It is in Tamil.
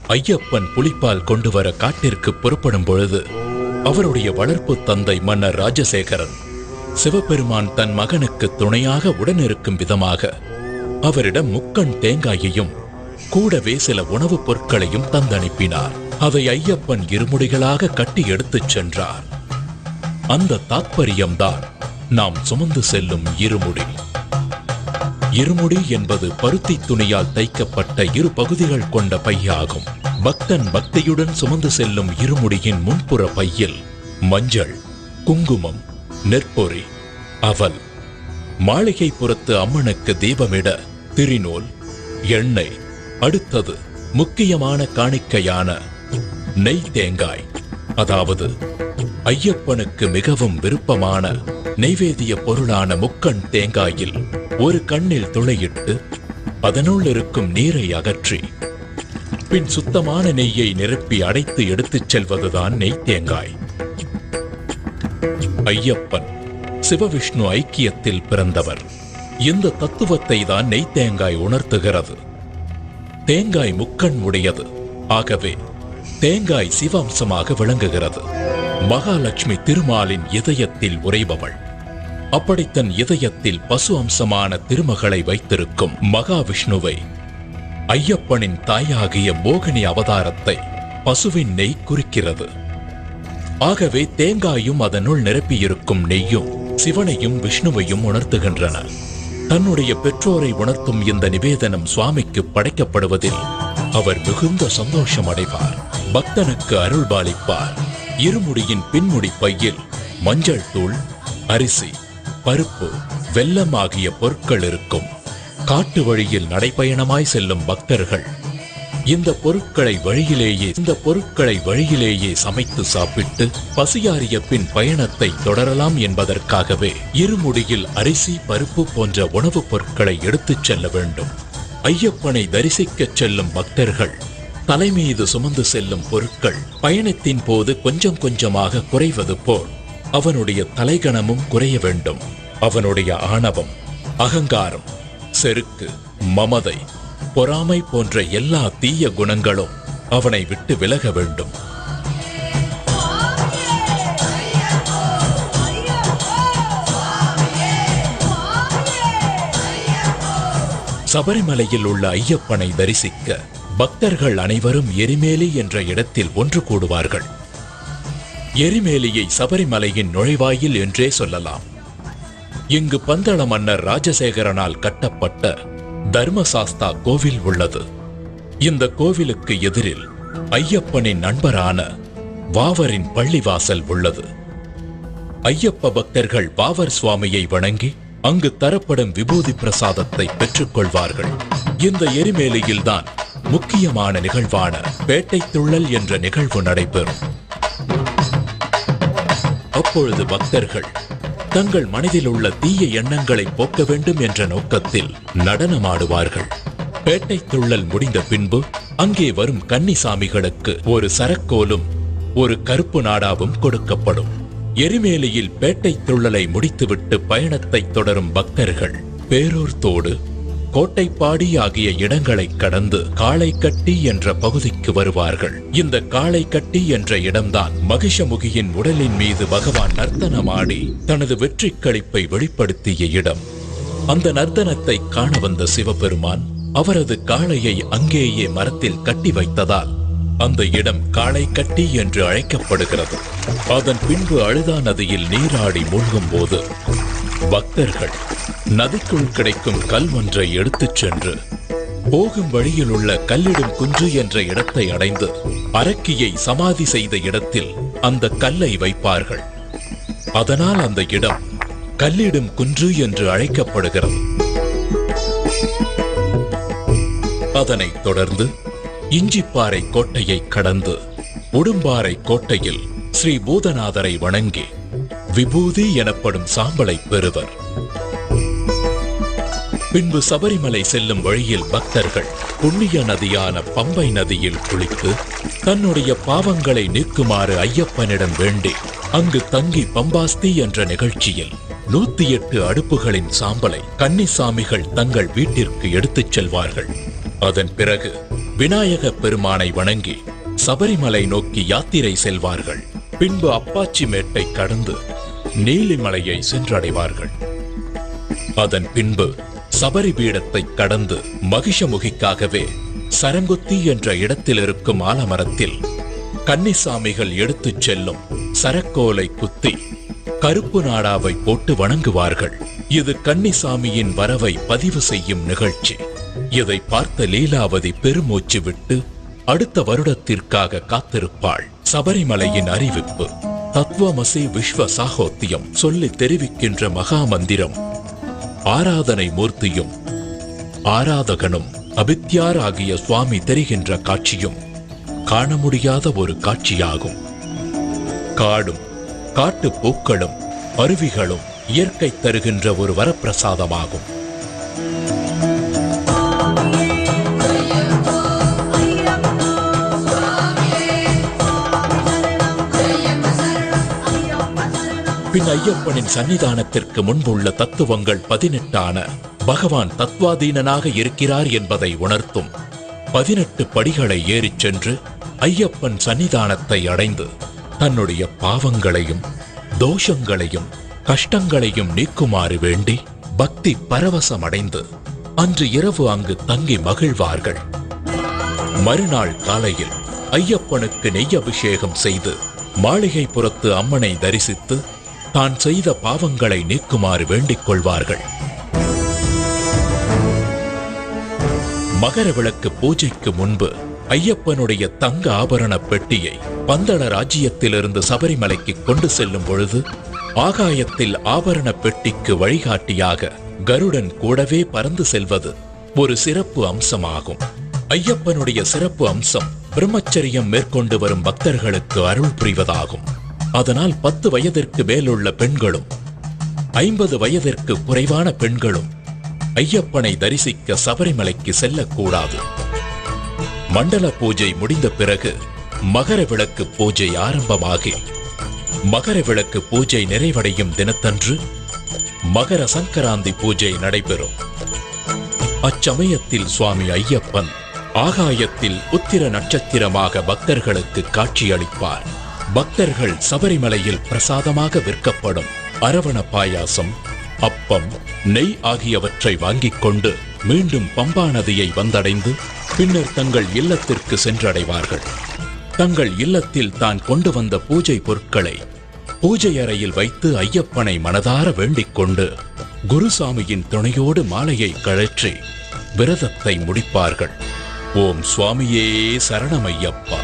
ஐயப்பன் புலிப்பால் கொண்டு வர காட்டிற்கு புறப்படும் பொழுது அவருடைய வளர்ப்பு தந்தை மன்னர் ராஜசேகரன் சிவபெருமான் தன் மகனுக்கு துணையாக உடனிருக்கும் விதமாக அவரிடம் முக்கண் தேங்காயையும் கூடவே சில உணவுப் பொருட்களையும் தந்தனுப்பினார். அதை ஐயப்பன் இருமுடிகளாக கட்டி எடுத்துச் சென்றார். அந்த தாத்பரியம்தான் நாம் சுமந்து செல்லும் இருமுடி. இருமுடி என்பது பருத்தி துணியால் தைக்கப்பட்ட இரு பகுதிகள் கொண்ட பையாகும். பக்தன் பக்தியுடன் சுமந்து செல்லும் இருமுடியின் முன்புற பையில் மஞ்சள், குங்குமம், நெற்பொறி, அவல், மாளிகை புறத்து அம்மனுக்கு தீபமிட திரிநூல், எண்ணெய், அடுத்தது முக்கியமான காணிக்கையான நெய் தேங்காய், அதாவது ஐயப்பனுக்கு மிகவும் விருப்பமான நெய்வேதிய பொருளான முக்கண் தேங்காயில் ஒரு கண்ணில் துளையிட்டு அதனுள் இருக்கும் நீரை அகற்றி பின் சுத்தமான நெய்யை நிரப்பி அடைத்து எடுத்துச் செல்வதுதான் நெய் தேங்காய். ஐயப்பன் சிவவிஷ்ணு ஐக்கியத்தில் பிறந்தவர். இந்த தத்துவத்தை தான் நெய் தேங்காய் உணர்த்துகிறது. தேங்காய் முக்கண் உடையது, ஆகவே தேங்காய் சிவாம்சமாக விளங்குகிறது. மகாலட்சுமி திருமாலின் இதயத்தில் உறைபவள். அப்படி தன் இதயத்தில் பசு அம்சமான திருமகளை வைத்திருக்கும் மகாவிஷ்ணுவை ஐயப்பனின் தாயாகிய மோகினி அவதாரத்தை பசுவின் நெய் குறிக்கிறது. ஆகவே தேங்காயும் அதனுள் நிரப்பியிருக்கும் நெய்யும் சிவனையும் விஷ்ணுவையும் உணர்த்துகின்றன. தன்னுடைய பெற்றோரை உணர்த்தும் இந்த நிவேதனம் சுவாமிக்கு படைக்கப்படுவதில் அவர் மிகுந்த சந்தோஷம் அடைவார். பக்தனுக்கு அருள்பாலிப்பார். இருமுடியின் பின்முடி பையில் மஞ்சள் தூள், அரிசி, பருப்பு, வெல்லம் ஆகிய பொருட்கள் இருக்கும். காட்டு வழியில் நடைபயணமாய் செல்லும் பக்தர்கள் இந்த பொருட்களை வழியிலேயே சமைத்து சாப்பிட்டு பசியாறிய பின் பயணத்தை தொடரலாம் என்பதற்காகவே இருமுடியில் அரிசி, பருப்பு போன்ற உணவுப் பொருட்களை எடுத்துச் செல்ல வேண்டும். ஐயப்பனை தரிசிக்கச் செல்லும் பக்தர்கள் தலைமீது சுமந்து செல்லும் பொருட்கள் பயணத்தின் போது கொஞ்சம் கொஞ்சமாக குறைவது போல் அவனுடைய தலைகணமும் குறைய வேண்டும். அவனுடைய ஆணவம், அகங்காரம், செருக்கு, மமதை, பொறாமை போன்ற எல்லா தீய குணங்களும் அவனை விட்டு விலக வேண்டும். சபரிமலையில் உள்ள ஐயப்பனை தரிசிக்க பக்தர்கள் அனைவரும் எரிமேலி என்ற இடத்தில் ஒன்று கூடுவார்கள். எரிமேலியை சபரிமலையின் நுழைவாயில் என்றே சொல்லலாம். இங்கு பந்தள மன்னர் ராஜசேகரனால் கட்டப்பட்ட தர்மசாஸ்தா கோவில் உள்ளது. இந்த கோவிலுக்கு எதிரில் ஐயப்பனின் நண்பரான வாவரின் பள்ளிவாசல் உள்ளது. ஐயப்ப பக்தர்கள் வாவர் சுவாமியை வணங்கி அங்கு தரப்படும் விபூதி பிரசாதத்தை பெற்றுக் கொள்வார்கள். இந்த எரிமேலியில்தான் முக்கியமான நிகழ்வான பேட்டை துள்ளல் என்ற நிகழ்வு நடைபெறும். அப்பொழுது பக்தர்கள் தங்கள் மனதில் உள்ள தீய எண்ணங்களை போக்க வேண்டும் என்ற நோக்கத்தில் நடனமாடுவார்கள். பேட்டை துள்ளல் முடிந்த பின்பு அங்கே வரும் கன்னிசாமிகளுக்கு ஒரு சரக்கோலும் ஒரு கருப்பு நாடாவும் கொடுக்கப்படும். எரிமேலியில் பேட்டை துள்ளலை முடித்துவிட்டு பயணத்தை தொடரும் பக்தர்கள் பேரூர் தோடு, கோட்டைப்பாடி ஆகிய இடங்களை கடந்து காளைக்கட்டி என்ற பகுதிக்கு வருவார்கள். இந்த காளைக்கட்டி என்ற இடம்தான் மகிஷமுகியின் உடலின் மீது பகவான் நர்த்தனமாடி தனது வெற்றி களிப்பை வெளிப்படுத்திய இடம். அந்த நர்த்தனத்தை காண வந்த சிவபெருமான் அவரது காளையை அங்கேயே மரத்தில் கட்டி வைத்ததால் அந்த இடம் காளைக்கட்டி என்று அழைக்கப்படுகிறது. அதன் பின்பு அழுதா நதியில் நீராடி மூழ்கும் போது பக்தர்கள் நதிக்குள் கிடைக்கும் கல் ஒன்றை எடுத்துச் சென்று போகும் வழியில் உள்ள கல்லிடும் குன்று என்ற இடத்தை அடைந்து அரக்கியை சமாதி செய்த இடத்தில் அந்த கல்லை வைப்பார்கள். அதனால் அந்த இடம் கல்லிடும் குன்று என்று அழைக்கப்படுகிறது. அதனைத் தொடர்ந்து இஞ்சிப்பாறை கோட்டையை கடந்து உடும்பாறை கோட்டையில் ஸ்ரீ பூதநாதரை வணங்கி விபூதி எனப்படும் சாம்பலை பெறுவர். பின்பு சபரிமலை செல்லும் வழியில் பக்தர்கள் புண்ணிய நதியான பம்பை நதியில் குளித்து தன்னுடைய பாவங்களை நீக்குமாறு ஐயப்பனிடம் வேண்டி அங்கு தங்கி பம்பாஸ்தி என்ற நிகழ்ச்சியில் 108 அடுப்புகளின் சாம்பலை கன்னிசாமிகள் தங்கள் வீட்டிற்கு எடுத்துச் செல்வார்கள். அதன் பிறகு விநாயக பெருமானை வணங்கி சபரிமலை நோக்கி யாத்திரை செல்வார்கள். பின்பு அப்பாச்சி மேட்டை கடந்து நீலிமலையை சென்றடைவார்கள். அதன் பின்பு சபரி பீடத்தை கடந்து மகிஷமுகிக்காகவே சரங்குத்தி என்ற இடத்தில் இருக்கும் ஆலமரத்தில் கன்னிசாமிகள் எடுத்துச் செல்லும் சரக்கோலை குத்தி கருப்பு நாடாவை போட்டு வணங்குவார்கள். இது கன்னிசாமியின் வரவை பதிவு செய்யும் நிகழ்ச்சி. இதை பார்த்த லீலாவதி பெருமூச்சு விட்டு அடுத்த வருடத்திற்காக காத்திருப்பாள். சபரிமலையின் அறிவிப்பு. தத்துவமசி விஸ்வ சாகோத்தியம் சொல்லி தெரிவிக்கின்ற மகாமந்திரம் ஆராதனை மூர்த்தியும் ஆராதகனும் அபித்யாராகிய சுவாமி தெரிகின்ற காட்சியும் காண முடியாத ஒரு காட்சியாகும். காடும் காட்டு பூக்களும் அருவிகளும் இயற்கை தருகின்ற ஒரு வரப்பிரசாதமாகும். பின் ஐயப்பனின் சன்னிதானத்திற்கு முன்புள்ள தத்துவங்கள் 18 பகவான் தத்வாதீனனாக இருக்கிறார் என்பதை உணர்த்தும் 18 படிகளை ஏறிச் சென்று ஐயப்பன் சன்னிதானத்தை அடைந்து தன்னுடைய பாவங்களையும் தோஷங்களையும் கஷ்டங்களையும் நீக்குமாறு வேண்டி பக்தி பரவசமடைந்து அன்று இரவு அங்கு தங்கி மகிழ்வார்கள். மறுநாள் காலையில் ஐயப்பனுக்கு நெய் அபிஷேகம் செய்து மாளிகைப்புறத்து அம்மனை தரிசித்து தான் செய்த பாவங்களை நீக்குமாறு வேண்டிக் கொள்வார்கள். மகர விளக்கு பூஜைக்கு முன்பு ஐயப்பனுடைய தங்க ஆபரண பெட்டியை பந்தள ராஜ்யத்திலிருந்து சபரிமலைக்கு கொண்டு செல்லும் பொழுது ஆகாயத்தில் ஆபரண பெட்டிக்கு வழிகாட்டியாக கருடன் கூடவே பறந்து செல்வது ஒரு சிறப்பு அம்சமாகும். ஐயப்பனுடைய சிறப்பு அம்சம் பிரம்மச்சரியம் மேற்கொண்டு வரும் பக்தர்களுக்கு அருள் புரிவதாகும். அதனால் 10 வயதிற்கு மேலுள்ள பெண்களும் 50 வயதிற்கு குறைவான பெண்களும் ஐயப்பனை தரிசிக்க சபரிமலைக்கு செல்லக்கூடாது. மண்டல பூஜை முடிந்த பிறகு மகர விளக்கு பூஜை ஆரம்பமாகி மகர விளக்கு பூஜை நிறைவடையும் தினத்தன்று மகர சங்கராந்தி பூஜை நடைபெறும். அச்சமயத்தில் சுவாமி ஐயப்பன் ஆகாயத்தில் உத்திர நட்சத்திரமாக பக்தர்களுக்கு காட்சியளிப்பார். பக்தர்கள் சபரிமலையில் பிரசாதமாக விற்கப்படும் அரவண பாயாசம், அப்பம், நெய் ஆகியவற்றை வாங்கிக் கொண்டு மீண்டும் பம்பா நதியை வந்தடைந்து பின்னர் தங்கள் இல்லத்திற்கு சென்றடைவார்கள். தங்கள் இல்லத்தில் தான் கொண்டு வந்த பூஜை பொருட்களை பூஜை அறையில் வைத்து ஐயப்பனை மனதார வேண்டிக் கொண்டு குருசாமியின் துணையோடு மாலையை கழற்றி விரதத்தை முடிப்பார்கள். ஓம் சுவாமியே சரணமையப்பா.